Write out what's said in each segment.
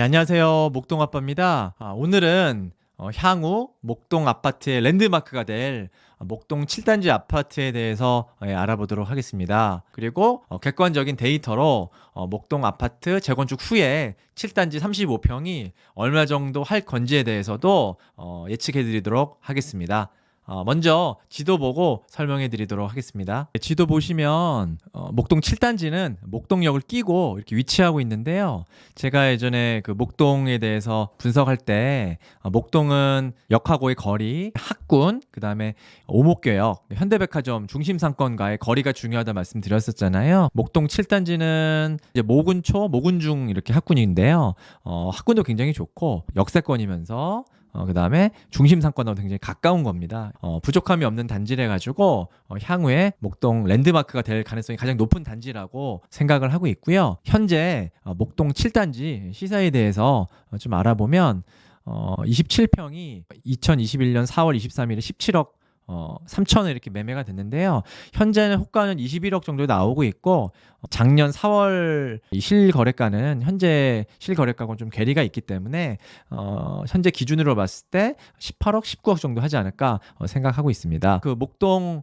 네, 안녕하세요. 목동 아빠입니다. 오늘은 향후 목동 아파트의 랜드마크가 될 목동 7단지 아파트에 대해서 알아보도록 하겠습니다. 그리고 객관적인 데이터로 목동 아파트 재건축 후에 7단지 35평이 얼마 정도 할 건지에 대해서도 예측해 드리도록 하겠습니다. 먼저 지도 보고 설명해 드리도록 하겠습니다. 지도 보시면 목동 7단지는 목동역을 끼고 이렇게 위치하고 있는데요. 제가 예전에 그 목동에 대해서 분석할 때 목동은 역하고의 거리, 학군, 그 다음에 오목교역, 현대백화점 중심상권과의 거리가 중요하다 말씀드렸었잖아요. 목동 7단지는 이제 모군초, 모군중 이렇게 학군인데요. 학군도 굉장히 좋고 역세권이면서 그 다음에 중심 상권하고 굉장히 가까운 겁니다. 부족함이 없는 단지를 해가지고 향후에 목동 랜드마크가 될 가능성이 가장 높은 단지라고 생각을 하고 있고요. 현재 목동 7단지 시세에 대해서 좀 알아보면 27평이 2021년 4월 23일에 17억 3천원 이렇게 매매가 됐는데요. 현재는 호가는 21억 정도 나오고 있고 작년 4월 실거래가는 현재 실거래가하고는 좀 괴리가 있기 때문에 현재 기준으로 봤을 때 18억, 19억 정도 하지 않을까 생각하고 있습니다. 그 목동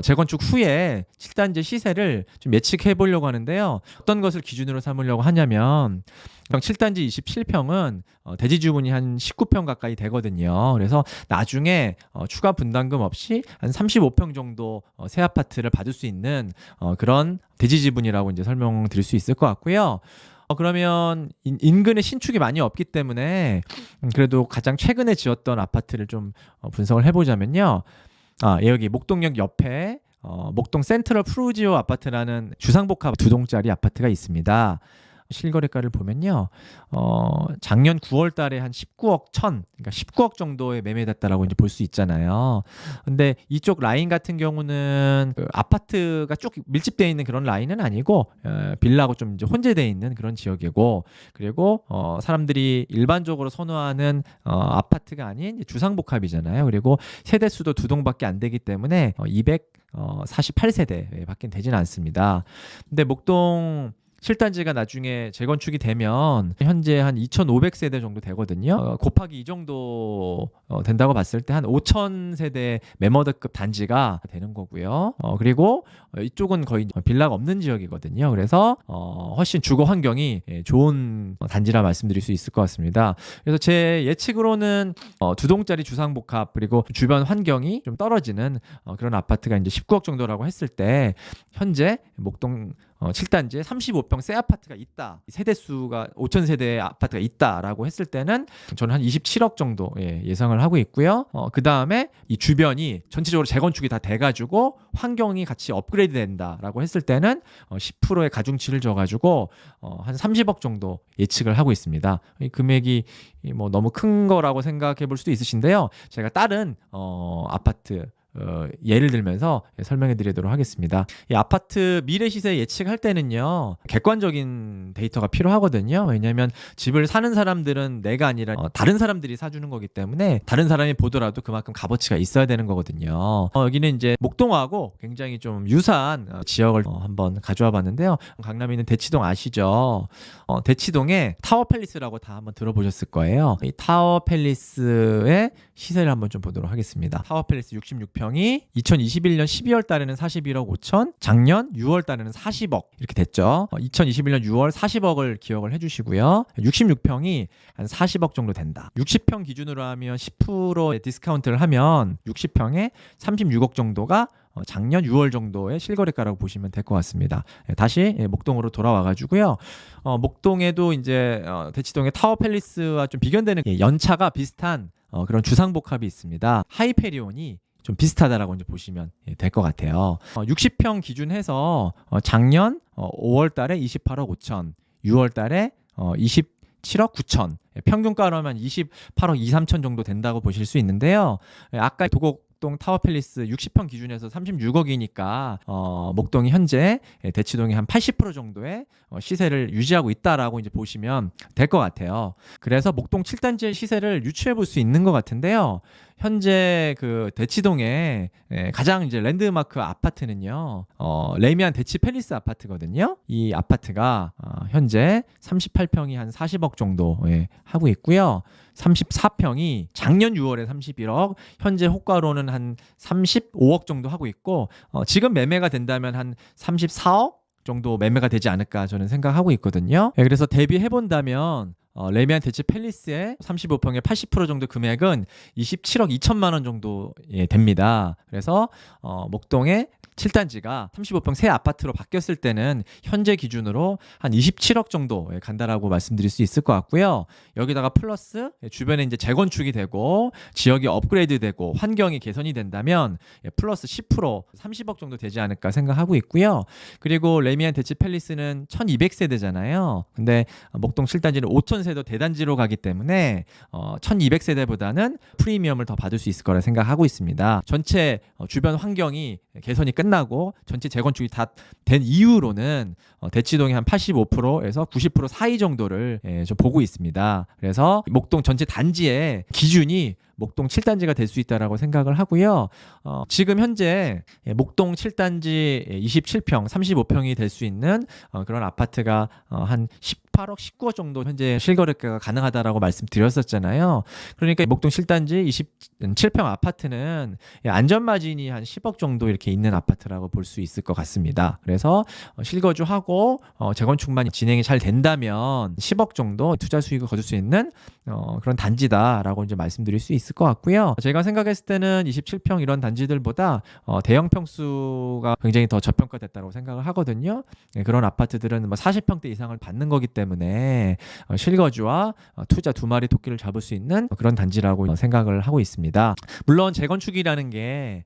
재건축 후에 7단지 시세를 좀 예측해 보려고 하는데요. 어떤 것을 기준으로 삼으려고 하냐면 7단지 27평은 대지 주분이 한 19평 가까이 되거든요. 그래서 나중에 추가 분담금 없이 한 35평 정도 새 아파트를 받을 수 있는 그런 대지 지분이라고 이제 설명드릴 수 있을 것 같고요. 그러면 인근에 신축이 많이 없기 때문에 그래도 가장 최근에 지었던 아파트를 좀 분석을 해보자면요. 여기 목동역 옆에 목동 센트럴 프루지오 아파트라는 주상복합 2동짜리 아파트가 있습니다. 실거래가를 보면요. 작년 9월 달에 한 19억 천, 그러니까 19억 정도에 매매됐다라고 이제 볼 수 있잖아요. 근데 이쪽 라인 같은 경우는 그 아파트가 쭉 밀집되어 있는 그런 라인은 아니고 빌라하고 좀 이제 혼재되어 있는 그런 지역이고, 그리고 사람들이 일반적으로 선호하는 아파트가 아닌 주상복합이잖아요. 그리고 세대 수도 2동밖에 안 되기 때문에 248세대밖에 되지는 않습니다. 근데 목동 7단지가 나중에 재건축이 되면 현재 한 2,500세대 정도 되거든요. 곱하기 이 정도 된다고 봤을 때 한 5,000세대 매머드급 단지가 되는 거고요. 그리고 이쪽은 거의 빌라가 없는 지역이거든요. 그래서 훨씬 주거 환경이 좋은 단지라 말씀드릴 수 있을 것 같습니다. 그래서 제 예측으로는 2동짜리 주상복합 그리고 주변 환경이 좀 떨어지는 그런 아파트가 이제 19억 정도라고 했을 때 현재 목동 7단지에 35평 새 아파트가 있다. 세대수가 5,000세대의 아파트가 있다라고 했을 때는 저는 한 27억 정도 예상을 하고 있고요. 그 다음에 이 주변이 전체적으로 재건축이 다 돼가지고 환경이 같이 업그레이드 된다라고 했을 때는 10%의 가중치를 줘가지고 한 30억 정도 예측을 하고 있습니다. 이 금액이 뭐 너무 큰 거라고 생각해 볼 수도 있으신데요. 제가 다른 아파트 예를 들면서 설명해 드리도록 하겠습니다. 이 아파트 미래 시세 예측할 때는요, 객관적인 데이터가 필요하거든요. 왜냐하면 집을 사는 사람들은 내가 아니라 다른 사람들이 사주는 거기 때문에 다른 사람이 보더라도 그만큼 값어치가 있어야 되는 거거든요. 여기는 이제 목동하고 굉장히 좀 유사한 지역을 한번 가져와 봤는데요. 강남에 있는 대치동 아시죠? 대치동에 타워팰리스라고 다 한번 들어보셨을 거예요. 이 타워팰리스의 시세를 한번 좀 보도록 하겠습니다. 타워팰리스 66평 이 2021년 12월 달에는 41억 5천, 작년 6월 달에는 40억 이렇게 됐죠. 2021년 6월 40억을 기억을 해주시고요. 66평이 한 40억 정도 된다. 60평 기준으로 하면 10% 디스카운트를 하면 60평에 36억 정도가 작년 6월 정도의 실거래가라고 보시면 될 것 같습니다. 다시 목동으로 돌아와가지고요. 목동에도 이제 대치동의 타워팰리스와 좀 비견되는 연차가 비슷한 그런 주상복합이 있습니다. 하이페리온이 좀 비슷하다라고 이제 보시면 될 것 같아요. 60평 기준해서 작년 5월 달에 28억 5천, 6월 달에 27억 9천, 평균가로 하면 28억 2, 3천 정도 된다고 보실 수 있는데요. 아까 도곡동 타워팰리스 60평 기준에서 36억이니까 목동이 현재 대치동이 한 80% 정도의 시세를 유지하고 있다라고 이제 보시면 될 것 같아요. 그래서 목동 7단지의 시세를 유추해 볼 수 있는 것 같은데요. 현재 그 대치동에 가장 이제 랜드마크 아파트는요. 레미안 대치 팰리스 아파트거든요. 이 아파트가 현재 38평이 한 40억 정도 하고 있고요. 34평이 작년 6월에 31억, 현재 호가로는 한 35억 정도 하고 있고, 지금 매매가 된다면 한 34억 정도 매매가 되지 않을까 저는 생각하고 있거든요. 그래서 대비해 본다면 레미안 대치 팰리스의 35평의 80% 정도 금액은 27억 2천만 원 정도 됩니다. 그래서 목동의 7단지가 35평 새 아파트로 바뀌었을 때는 현재 기준으로 한 27억 정도 간다라고 말씀드릴 수 있을 것 같고요. 여기다가 플러스 주변에 이제 재건축이 되고 지역이 업그레이드되고 환경이 개선이 된다면 플러스 10% 30억 정도 되지 않을까 생각하고 있고요. 그리고 레미안 대치 팰리스는 1200세대잖아요. 근데 목동 7단지는 5000세대 대단지로 가기 때문에 1200세대보다는 프리미엄을 더 받을 수 있을 거라 생각하고 있습니다. 전체 주변 환경이 개선이 끝나고 전체 재건축이 다 된 이후로는 대치동이 한 85%에서 90% 사이 정도를 좀 보고 있습니다. 그래서 목동 전체 단지의 기준이 목동 7단지가 될 수 있다라고 생각을 하고요. 지금 현재 목동 7단지 27평, 35평이 될 수 있는 그런 아파트가 한 18억, 19억 정도 현재 실거래가가 가능하다라고 말씀드렸었잖아요. 그러니까 목동 7단지 27평 아파트는 안전마진이 한 10억 정도 이렇게 있는 아파트라고 볼 수 있을 것 같습니다. 그래서 실거주하고 재건축만 진행이 잘 된다면 10억 정도 투자 수익을 거둘 수 있는 그런 단지다라고 이제 말씀드릴 수 있을 것 같고요. 제가 생각했을 때는 27평 이런 단지들보다 대형 평수가 굉장히 더 저평가됐다고 생각을 하거든요. 그런 아파트들은 뭐 40평대 이상을 받는 거기 때문에 실거주와 투자 두 마리 토끼를 잡을 수 있는 그런 단지라고 생각을 하고 있습니다. 물론 재건축이라는 게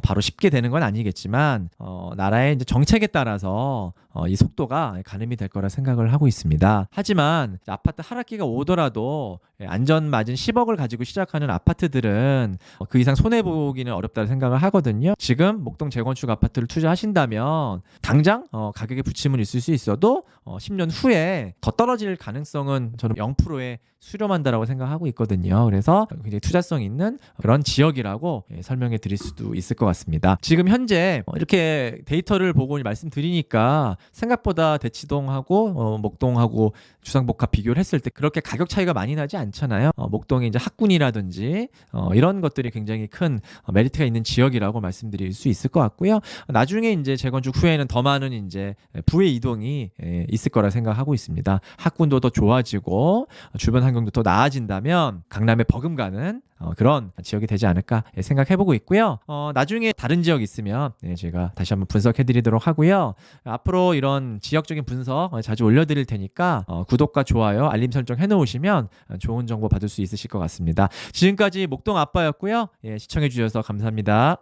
바로 쉽게 되는 건 아니겠지만 나라의 이제 정책에 따라서 이 속도가 가늠이 될 거라 생각을 하고 있습니다. 하지만 아파트 하락기가 오더라도 안전마진 10억을 가지고 시작하는 아파트들은 그 이상 손해보기는 어렵다고 생각을 하거든요. 지금 목동 재건축 아파트를 투자하신다면 당장 가격에 부침은 있을 수 있어도 10년 후에 더 떨어질 가능성은 저는 0%에 수렴한다라고 생각하고 있거든요. 그래서 굉장히 투자성 있는 그런 지역이라고 설명해 드릴 수도 있을 것 같습니다. 지금 현재 이렇게 데이터를 보고 말씀드리니까 생각보다 대치동하고 목동하고 주상복합 비교를 했을 때 그렇게 가격 차이가 많이 나지 않잖아요. 목동이 이제 학군이라든지 이런 것들이 굉장히 큰 메리트가 있는 지역이라고 말씀드릴 수 있을 것 같고요. 나중에 이제 재건축 후에는 더 많은 이제 부의 이동이 있을 거라 생각하고 있습니다. 학군도 더 좋아지고 주변 환경도 더 나아진다면 강남에 버금가는 그런 지역이 되지 않을까 생각해보고 있고요. 나중에 다른 지역 있으면 제가 다시 한번 분석해드리도록 하고요. 앞으로 이런 지역적인 분석 자주 올려드릴 테니까 구독과 좋아요, 알림 설정 해놓으시면 좋은 정보 받을 수 있으실 것 같습니다. 지금까지 목동 아빠였고요. 시청해주셔서 감사합니다.